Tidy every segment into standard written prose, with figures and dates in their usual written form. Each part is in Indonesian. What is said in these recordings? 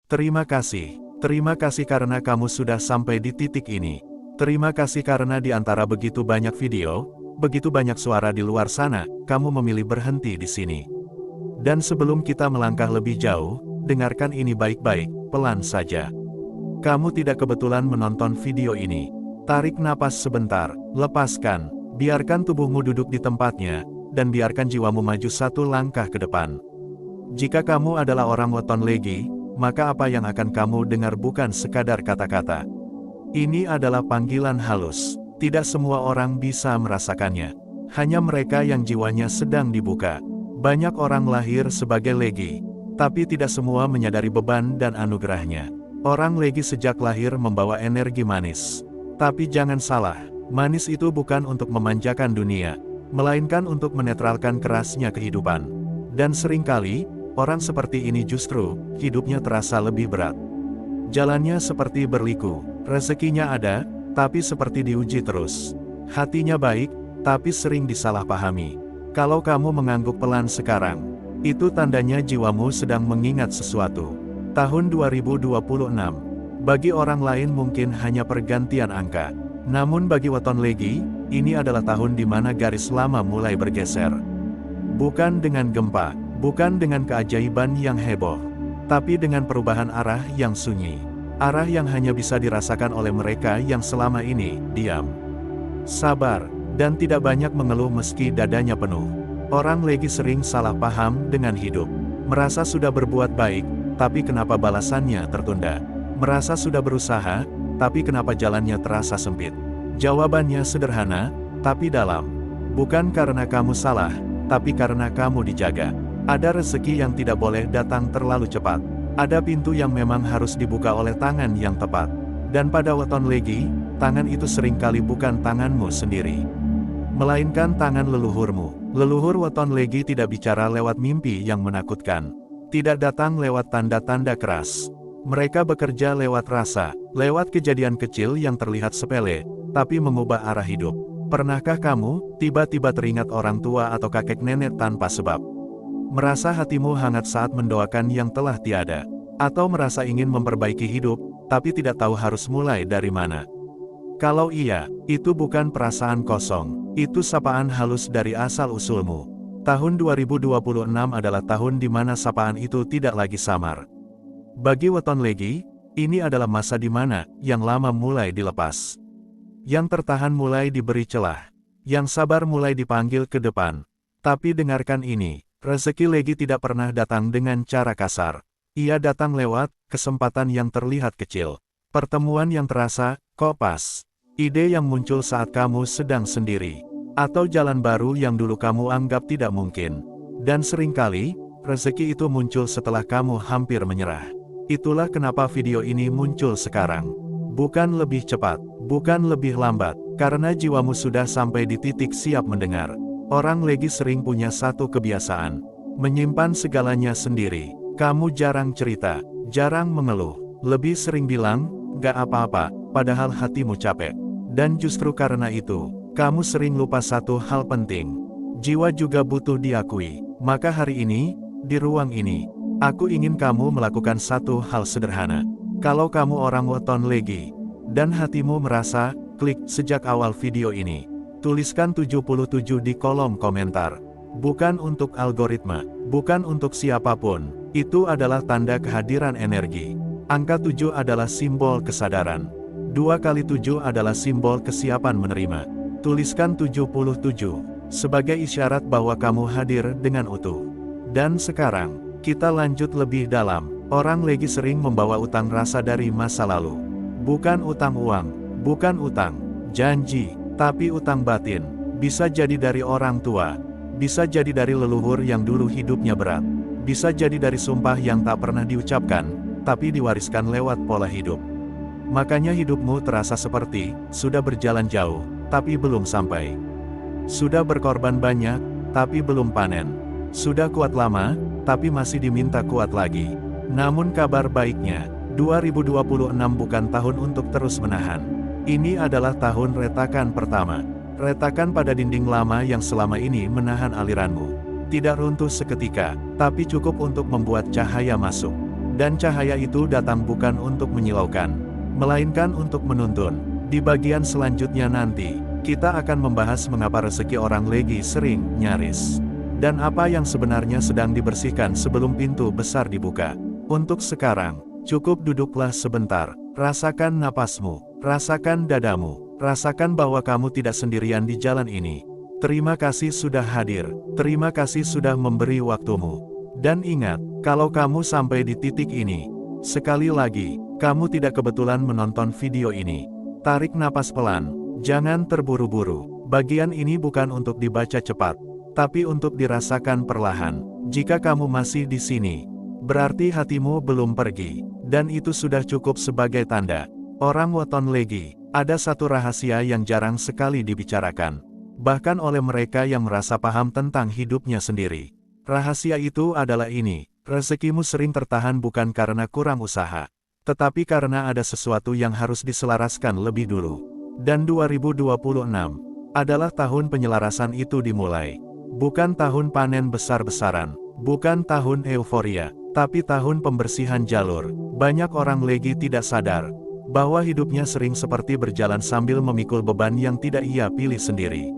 Terima kasih. Terima kasih karena kamu sudah sampai di titik ini. Terima kasih karena di antara begitu banyak video, begitu banyak suara di luar sana, kamu memilih berhenti di sini. Dan sebelum kita melangkah lebih jauh, dengarkan ini baik-baik, pelan saja. Kamu tidak kebetulan menonton video ini. Tarik napas sebentar, lepaskan, biarkan tubuhmu duduk di tempatnya, dan biarkan jiwamu maju satu langkah ke depan. Jika kamu adalah orang weton legi, maka apa yang akan kamu dengar bukan sekadar kata-kata. Ini adalah panggilan halus. Tidak semua orang bisa merasakannya. Hanya mereka yang jiwanya sedang dibuka. Banyak orang lahir sebagai legi, tapi tidak semua menyadari beban dan anugerahnya. Orang legi sejak lahir membawa energi manis. Tapi jangan salah, manis itu bukan untuk memanjakan dunia, melainkan untuk menetralkan kerasnya kehidupan. Dan seringkali, orang seperti ini justru, hidupnya terasa lebih berat. Jalannya seperti berliku, rezekinya ada, tapi seperti diuji terus. Hatinya baik, tapi sering disalahpahami. Kalau kamu mengangguk pelan sekarang, itu tandanya jiwamu sedang mengingat sesuatu. Tahun 2026, bagi orang lain mungkin hanya pergantian angka. Namun bagi weton legi, ini adalah tahun di mana garis lama mulai bergeser. Bukan dengan gempa, bukan dengan keajaiban yang heboh, tapi dengan perubahan arah yang sunyi. Arah yang hanya bisa dirasakan oleh mereka yang selama ini diam, sabar, dan tidak banyak mengeluh meski dadanya penuh. Orang legi sering salah paham dengan hidup. Merasa sudah berbuat baik, tapi kenapa balasannya tertunda? Merasa sudah berusaha, tapi kenapa jalannya terasa sempit? Jawabannya sederhana, tapi dalam. Bukan karena kamu salah, tapi karena kamu dijaga. Ada rezeki yang tidak boleh datang terlalu cepat. Ada pintu yang memang harus dibuka oleh tangan yang tepat. Dan pada weton legi, tangan itu seringkali bukan tanganmu sendiri, melainkan tangan leluhurmu. Leluhur weton legi tidak bicara lewat mimpi yang menakutkan. Tidak datang lewat tanda-tanda keras. Mereka bekerja lewat rasa, lewat kejadian kecil yang terlihat sepele, tapi mengubah arah hidup. Pernahkah kamu tiba-tiba teringat orang tua atau kakek nenek tanpa sebab? Merasa hatimu hangat saat mendoakan yang telah tiada, atau merasa ingin memperbaiki hidup, tapi tidak tahu harus mulai dari mana? Kalau iya, itu bukan perasaan kosong, itu sapaan halus dari asal-usulmu. Tahun 2026 adalah tahun di mana sapaan itu tidak lagi samar. Bagi weton legi, ini adalah masa di mana yang lama mulai dilepas. Yang tertahan mulai diberi celah. Yang sabar mulai dipanggil ke depan. Tapi dengarkan ini. Rezeki legi tidak pernah datang dengan cara kasar. Ia datang lewat kesempatan yang terlihat kecil. Pertemuan yang terasa, kok pas. Ide yang muncul saat kamu sedang sendiri. Atau jalan baru yang dulu kamu anggap tidak mungkin. Dan seringkali, rezeki itu muncul setelah kamu hampir menyerah. Itulah kenapa video ini muncul sekarang. Bukan lebih cepat, bukan lebih lambat, karena jiwamu sudah sampai di titik siap mendengar. Orang legi sering punya satu kebiasaan, menyimpan segalanya sendiri. Kamu jarang cerita, jarang mengeluh, lebih sering bilang, gak apa-apa, padahal hatimu capek. Dan justru karena itu, kamu sering lupa satu hal penting. Jiwa juga butuh diakui. Maka hari ini, di ruang ini, aku ingin kamu melakukan satu hal sederhana. Kalau kamu orang weton legi, dan hatimu merasa, klik sejak awal video ini. Tuliskan 77 di kolom komentar. Bukan untuk algoritma, bukan untuk siapapun. Itu adalah tanda kehadiran energi. Angka 7 adalah simbol kesadaran. 2 kali 7 adalah simbol kesiapan menerima. Tuliskan 77 sebagai isyarat bahwa kamu hadir dengan utuh. Dan sekarang, kita lanjut lebih dalam. Orang legi sering membawa utang rasa dari masa lalu. Bukan utang uang, bukan utang janji, tapi utang batin. Bisa jadi dari orang tua, bisa jadi dari leluhur yang dulu hidupnya berat, bisa jadi dari sumpah yang tak pernah diucapkan, tapi diwariskan lewat pola hidup. Makanya hidupmu terasa seperti sudah berjalan jauh, tapi belum sampai. Sudah berkorban banyak, tapi belum panen. Sudah kuat lama, tapi masih diminta kuat lagi. Namun kabar baiknya, 2026 bukan tahun untuk terus menahan. Ini adalah tahun retakan pertama. Retakan pada dinding lama yang selama ini menahan aliranmu. Tidak runtuh seketika, tapi cukup untuk membuat cahaya masuk. Dan cahaya itu datang bukan untuk menyilaukan, melainkan untuk menuntun. Di bagian selanjutnya nanti, kita akan membahas mengapa rezeki orang Legi sering nyaris. Dan apa yang sebenarnya sedang dibersihkan sebelum pintu besar dibuka. Untuk sekarang, cukup duduklah sebentar, rasakan napasmu, rasakan dadamu, rasakan bahwa kamu tidak sendirian di jalan ini. Terima kasih sudah hadir, terima kasih sudah memberi waktumu. Dan ingat, kalau kamu sampai di titik ini, sekali lagi, kamu tidak kebetulan menonton video ini. Tarik napas pelan, jangan terburu-buru. Bagian ini bukan untuk dibaca cepat, tapi untuk dirasakan perlahan. Jika kamu masih di sini, berarti hatimu belum pergi, dan itu sudah cukup sebagai tanda. Orang weton Legi, ada satu rahasia yang jarang sekali dibicarakan, bahkan oleh mereka yang merasa paham tentang hidupnya sendiri. Rahasia itu adalah ini, rezekimu sering tertahan bukan karena kurang usaha, tetapi karena ada sesuatu yang harus diselaraskan lebih dulu. Dan 2026 adalah tahun penyelarasan itu dimulai. Bukan tahun panen besar-besaran, bukan tahun euforia, tapi tahun pembersihan jalur. Banyak orang Legi tidak sadar bahwa hidupnya sering seperti berjalan sambil memikul beban yang tidak ia pilih sendiri.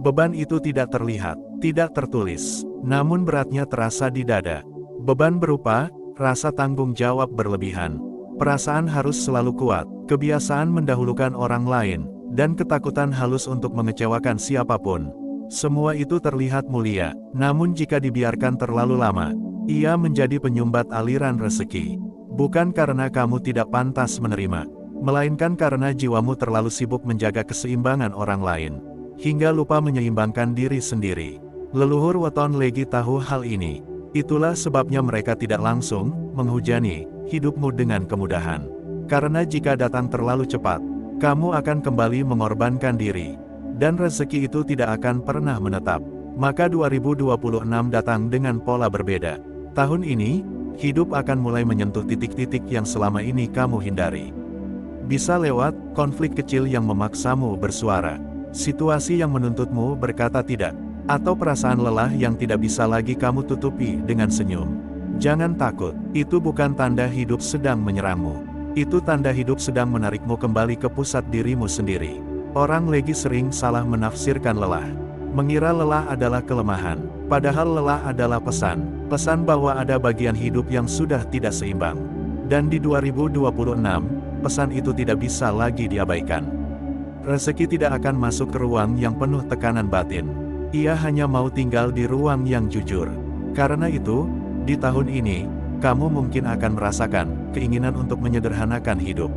Beban itu tidak terlihat, tidak tertulis, namun beratnya terasa di dada. Beban berupa rasa tanggung jawab berlebihan, perasaan harus selalu kuat, kebiasaan mendahulukan orang lain, dan ketakutan halus untuk mengecewakan siapapun. Semua itu terlihat mulia, namun jika dibiarkan terlalu lama, ia menjadi penyumbat aliran rezeki. Bukan karena kamu tidak pantas menerima, melainkan karena jiwamu terlalu sibuk menjaga keseimbangan orang lain, hingga lupa menyeimbangkan diri sendiri. Leluhur weton Legi tahu hal ini. Itulah sebabnya mereka tidak langsung menghujani hidupmu dengan kemudahan. Karena jika datang terlalu cepat, kamu akan kembali mengorbankan diri, dan rezeki itu tidak akan pernah menetap. Maka 2026 datang dengan pola berbeda. Tahun ini, hidup akan mulai menyentuh titik-titik yang selama ini kamu hindari. Bisa lewat konflik kecil yang memaksamu bersuara, situasi yang menuntutmu berkata tidak, atau perasaan lelah yang tidak bisa lagi kamu tutupi dengan senyum. Jangan takut, itu bukan tanda hidup sedang menyerangmu. Itu tanda hidup sedang menarikmu kembali ke pusat dirimu sendiri. Orang Legi sering salah menafsirkan lelah. Mengira lelah adalah kelemahan, padahal lelah adalah pesan bahwa ada bagian hidup yang sudah tidak seimbang. Dan di 2026, pesan itu tidak bisa lagi diabaikan. Rezeki tidak akan masuk ke ruang yang penuh tekanan batin. Ia hanya mau tinggal di ruang yang jujur. Karena itu, di tahun ini, kamu mungkin akan merasakan keinginan untuk menyederhanakan hidup.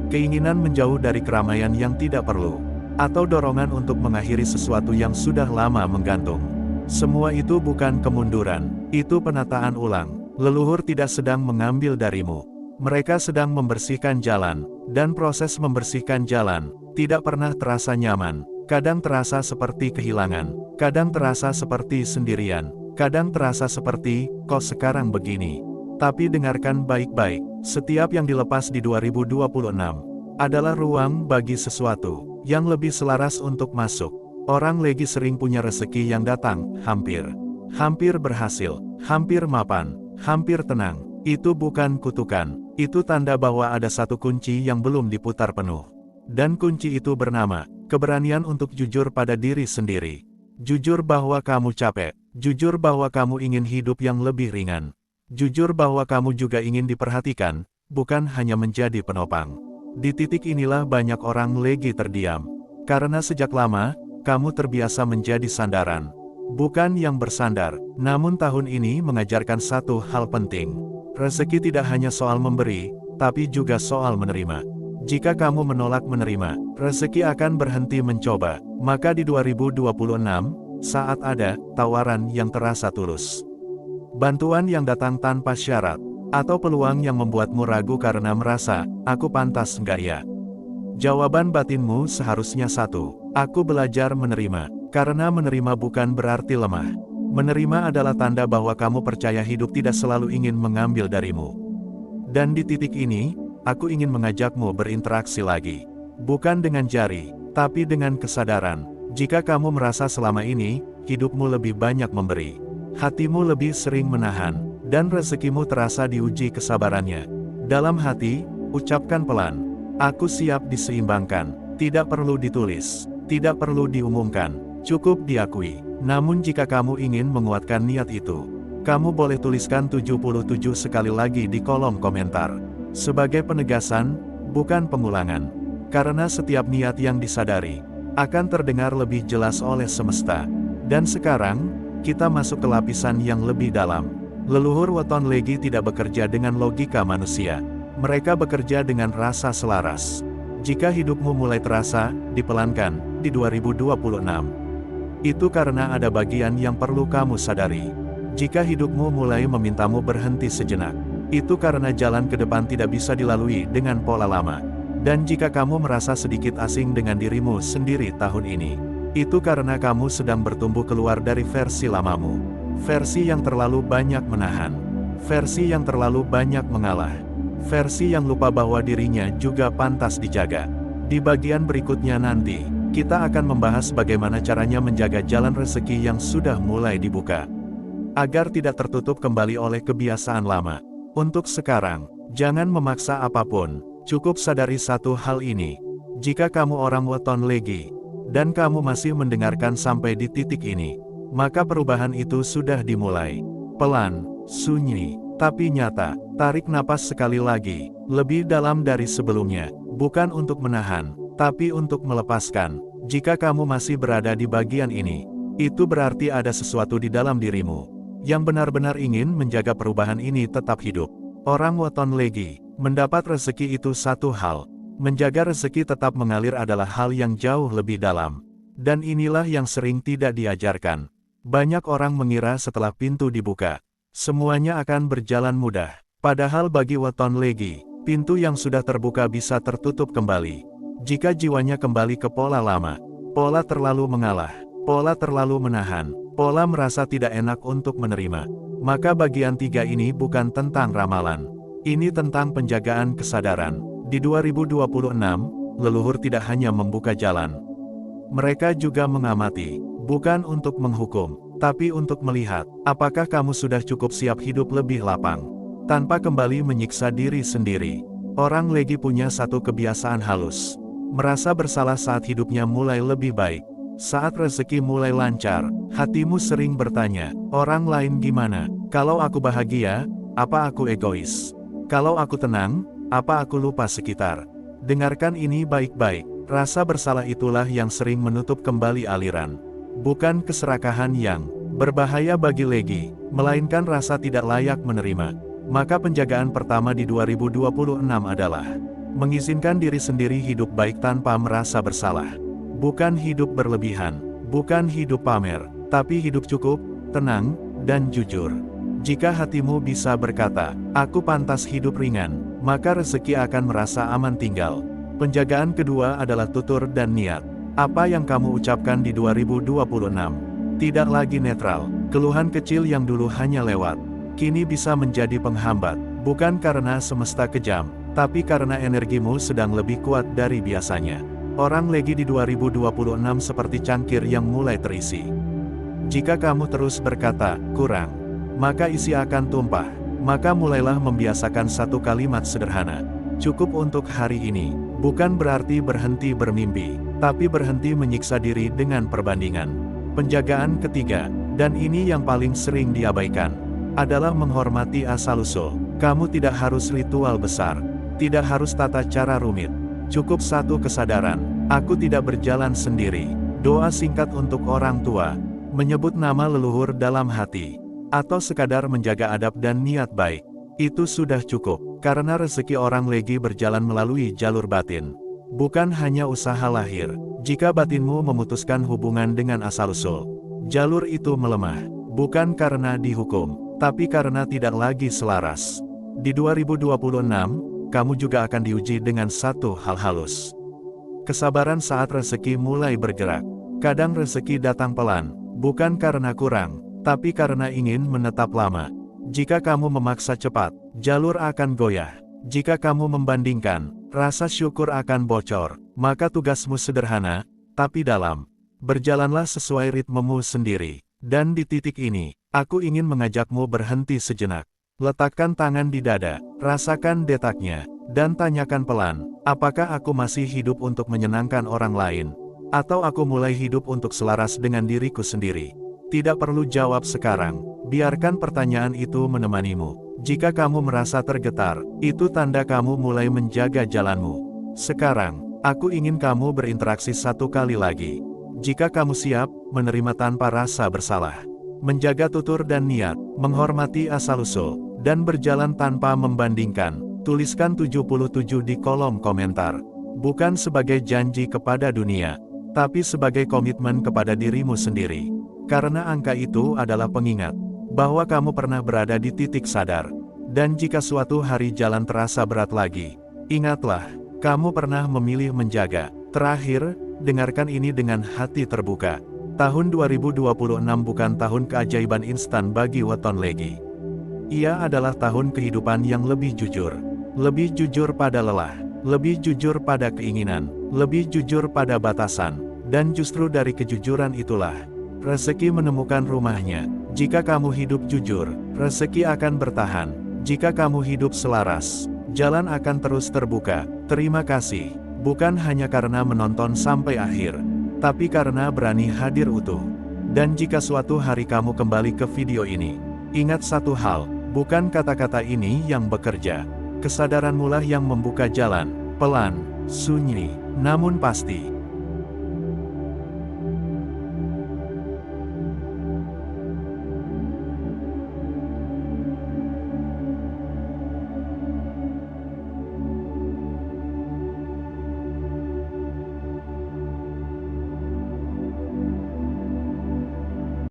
Keinginan menjauh dari keramaian yang tidak perlu, atau dorongan untuk mengakhiri sesuatu yang sudah lama menggantung. Semua itu bukan kemunduran, itu penataan ulang. Leluhur tidak sedang mengambil darimu. Mereka sedang membersihkan jalan, dan proses membersihkan jalan tidak pernah terasa nyaman. Kadang terasa seperti kehilangan, kadang terasa seperti sendirian, kadang terasa seperti, kok sekarang begini. Tapi dengarkan baik-baik, setiap yang dilepas di 2026, adalah ruang bagi sesuatu yang lebih selaras untuk masuk. Orang Legi sering punya rezeki yang datang, hampir berhasil, hampir mapan, hampir tenang. Itu bukan kutukan, itu tanda bahwa ada satu kunci yang belum diputar penuh. Dan kunci itu bernama keberanian untuk jujur pada diri sendiri. Jujur bahwa kamu capek, jujur bahwa kamu ingin hidup yang lebih ringan. Jujur bahwa kamu juga ingin diperhatikan, bukan hanya menjadi penopang. Di titik inilah banyak orang Legi terdiam. Karena sejak lama, kamu terbiasa menjadi sandaran. Bukan yang bersandar, namun tahun ini mengajarkan satu hal penting. Rezeki tidak hanya soal memberi, tapi juga soal menerima. Jika kamu menolak menerima, rezeki akan berhenti mencoba. Maka di 2026, saat ada tawaran yang terasa tulus, bantuan yang datang tanpa syarat, atau peluang yang membuatmu ragu karena merasa, aku pantas nggak ya? Jawaban batinmu seharusnya satu, aku belajar menerima. Karena menerima bukan berarti lemah. Menerima adalah tanda bahwa kamu percaya hidup tidak selalu ingin mengambil darimu. Dan di titik ini, aku ingin mengajakmu berinteraksi lagi. Bukan dengan jari, tapi dengan kesadaran. Jika kamu merasa selama ini, hidupmu lebih banyak memberi, hatimu lebih sering menahan, dan rezekimu terasa diuji kesabarannya. Dalam hati, ucapkan pelan, "Aku siap diseimbangkan." Tidak perlu ditulis, tidak perlu diumumkan, cukup diakui. Namun jika kamu ingin menguatkan niat itu, kamu boleh tuliskan 77 sekali lagi di kolom komentar. Sebagai penegasan, bukan pengulangan. Karena setiap niat yang disadari, akan terdengar lebih jelas oleh semesta. Dan sekarang, kita masuk ke lapisan yang lebih dalam. Leluhur weton legi tidak bekerja dengan logika manusia. Mereka bekerja dengan rasa selaras. Jika hidupmu mulai terasa dipelankan di 2026, itu karena ada bagian yang perlu kamu sadari. Jika hidupmu mulai memintamu berhenti sejenak, itu karena jalan ke depan tidak bisa dilalui dengan pola lama. Dan jika kamu merasa sedikit asing dengan dirimu sendiri tahun ini, itu karena kamu sedang bertumbuh keluar dari versi lamamu. Versi yang terlalu banyak menahan. Versi yang terlalu banyak mengalah. Versi yang lupa bahwa dirinya juga pantas dijaga. Di bagian berikutnya nanti, kita akan membahas bagaimana caranya menjaga jalan rezeki yang sudah mulai dibuka, agar tidak tertutup kembali oleh kebiasaan lama. Untuk sekarang, jangan memaksa apapun, cukup sadari satu hal ini. Jika kamu orang weton legi, dan kamu masih mendengarkan sampai di titik ini, maka perubahan itu sudah dimulai. Pelan, sunyi, tapi nyata. Tarik napas sekali lagi, lebih dalam dari sebelumnya, bukan untuk menahan, tapi untuk melepaskan. Jika kamu masih berada di bagian ini, itu berarti ada sesuatu di dalam dirimu yang benar-benar ingin menjaga perubahan ini tetap hidup. Orang weton legi, mendapat rezeki itu satu hal. Menjaga rezeki tetap mengalir adalah hal yang jauh lebih dalam. Dan inilah yang sering tidak diajarkan. Banyak orang mengira setelah pintu dibuka, semuanya akan berjalan mudah. Padahal bagi weton legi, pintu yang sudah terbuka bisa tertutup kembali. Jika jiwanya kembali ke pola lama, pola terlalu mengalah, pola terlalu menahan, pola merasa tidak enak untuk menerima, maka bagian 3 ini bukan tentang ramalan. Ini tentang penjagaan kesadaran. Di 2026, leluhur tidak hanya membuka jalan. Mereka juga mengamati, bukan untuk menghukum, tapi untuk melihat, apakah kamu sudah cukup siap hidup lebih lapang, tanpa kembali menyiksa diri sendiri. Orang legi punya satu kebiasaan halus. Merasa bersalah saat hidupnya mulai lebih baik. Saat rezeki mulai lancar, hatimu sering bertanya, orang lain gimana? Kalau aku bahagia, apa aku egois? Kalau aku tenang, apa aku lupa sekitar? Dengarkan ini baik-baik, rasa bersalah itulah yang sering menutup kembali aliran. Bukan keserakahan yang berbahaya bagi legi, melainkan rasa tidak layak menerima. Maka penjagaan pertama di 2026 adalah mengizinkan diri sendiri hidup baik tanpa merasa bersalah. Bukan hidup berlebihan, bukan hidup pamer, tapi hidup cukup, tenang, dan jujur. Jika hatimu bisa berkata, aku pantas hidup ringan, maka rezeki akan merasa aman tinggal. Penjagaan kedua adalah tutur dan niat. Apa yang kamu ucapkan di 2026 tidak lagi netral. Keluhan kecil yang dulu hanya lewat, kini bisa menjadi penghambat, bukan karena semesta kejam, tapi karena energimu sedang lebih kuat dari biasanya. Orang legi di 2026 seperti cangkir yang mulai terisi. Jika kamu terus berkata, kurang, maka isi akan tumpah. Maka mulailah membiasakan satu kalimat sederhana. Cukup untuk hari ini, bukan berarti berhenti bermimpi, tapi berhenti menyiksa diri dengan perbandingan. Penjagaan ketiga, dan ini yang paling sering diabaikan, adalah menghormati asal-usul. Kamu tidak harus ritual besar, tidak harus tata cara rumit. Cukup satu kesadaran, aku tidak berjalan sendiri. Doa singkat untuk orang tua, menyebut nama leluhur dalam hati, atau sekadar menjaga adab dan niat baik. Itu sudah cukup, karena rezeki orang legi berjalan melalui jalur batin. Bukan hanya usaha lahir. Jika batinmu memutuskan hubungan dengan asal-usul, jalur itu melemah, bukan karena dihukum, tapi karena tidak lagi selaras. Di 2026, kamu juga akan diuji dengan satu hal halus. Kesabaran saat rezeki mulai bergerak. Kadang rezeki datang pelan, bukan karena kurang, tapi karena ingin menetap lama. Jika kamu memaksa cepat, jalur akan goyah. Jika kamu membandingkan, rasa syukur akan bocor. Maka tugasmu sederhana, tapi dalam. Berjalanlah sesuai ritmemu sendiri. Dan di titik ini, aku ingin mengajakmu berhenti sejenak. Letakkan tangan di dada, rasakan detaknya, dan tanyakan pelan, apakah aku masih hidup untuk menyenangkan orang lain? Atau aku mulai hidup untuk selaras dengan diriku sendiri? Tidak perlu jawab sekarang, biarkan pertanyaan itu menemanimu. Jika kamu merasa tergetar, itu tanda kamu mulai menjaga jalanmu. Sekarang, aku ingin kamu berinteraksi satu kali lagi. Jika kamu siap, menerima tanpa rasa bersalah. Menjaga tutur dan niat, menghormati asal-usul, dan berjalan tanpa membandingkan. Tuliskan 77 di kolom komentar. Bukan sebagai janji kepada dunia, tapi sebagai komitmen kepada dirimu sendiri. Karena angka itu adalah pengingat bahwa kamu pernah berada di titik sadar. Dan jika suatu hari jalan terasa berat lagi, ingatlah, kamu pernah memilih menjaga. Terakhir, dengarkan ini dengan hati terbuka. Tahun 2026 bukan tahun keajaiban instan bagi weton legi. Ia adalah tahun kehidupan yang lebih jujur. Lebih jujur pada lelah, lebih jujur pada keinginan, lebih jujur pada batasan. Dan justru dari kejujuran itulah, rezeki menemukan rumahnya. Jika kamu hidup jujur, rezeki akan bertahan. Jika kamu hidup selaras, jalan akan terus terbuka. Terima kasih, bukan hanya karena menonton sampai akhir, tapi karena berani hadir utuh. Dan jika suatu hari kamu kembali ke video ini, ingat satu hal, bukan kata-kata ini yang bekerja. Kesadaranmulah yang membuka jalan, pelan, sunyi, namun pasti.